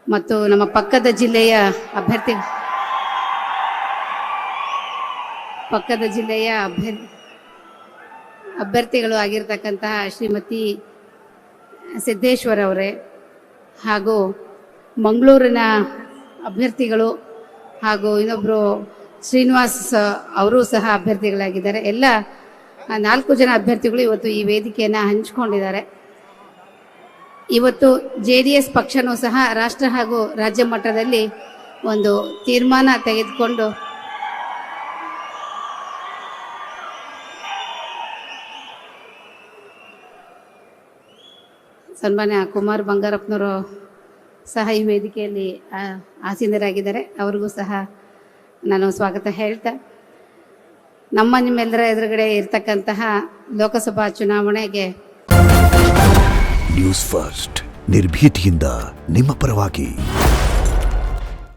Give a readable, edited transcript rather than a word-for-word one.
ಮತ್ತು ನಮ್ಮ ಪಕ್ಕದ ಜಿಲ್ಲೆಯ ಅಭ್ಯರ್ಥಿಗಳು ಆಗಿರ್ತಕ್ಕಂತಹ ಶ್ರೀಮತಿ ಸಿದ್ದೇಶ್ವರ ಅವರೇ ಹಾಗೂ ಮಂಗಳೂರಿನ ಅಭ್ಯರ್ಥಿಗಳು ಹಾಗೂ ಇನ್ನೊಬ್ಬರು ಶ್ರೀನಿವಾಸ್ ಅವರು ಸಹ ಅಭ್ಯರ್ಥಿಗಳಾಗಿದ್ದಾರೆ. ಎಲ್ಲ 4 ಜನ ಅಭ್ಯರ್ಥಿಗಳು ಇವತ್ತು ಈ ವೇದಿಕೆಯನ್ನು ಹಂಚಿಕೊಂಡಿದ್ದಾರೆ. ಇವತ್ತು JDS ಪಕ್ಷನೂ ಸಹ ರಾಷ್ಟ್ರ ಹಾಗೂ ರಾಜ್ಯ ಮಟ್ಟದಲ್ಲಿ ಒಂದು ತೀರ್ಮಾನ ತೆಗೆದುಕೊಂಡು ಸನ್ಮಾನ್ಯ ಕುಮಾರ್ ಬಂಗಾರಪ್ಪನವರು ಸಹ ಈ ವೇದಿಕೆಯಲ್ಲಿ ಆಸೀನರಾಗಿದ್ದಾರೆ. ಅವ್ರಿಗೂ ಸಹ ನಾನು ಸ್ವಾಗತ ಹೇಳ್ತಾ, ನಿಮ್ಮೆಲ್ಲರ ಎದುರುಗಡೆ ಇರ್ತಕ್ಕಂತಹ ಲೋಕಸಭಾ ಚುನಾವಣೆಗೆ ನ್ಯೂಸ್ ಫಸ್ಟ್ ನಿರ್ಭೀತಿಯಿಂದ ನಿಮ್ಮ ಪರವಾಗಿ.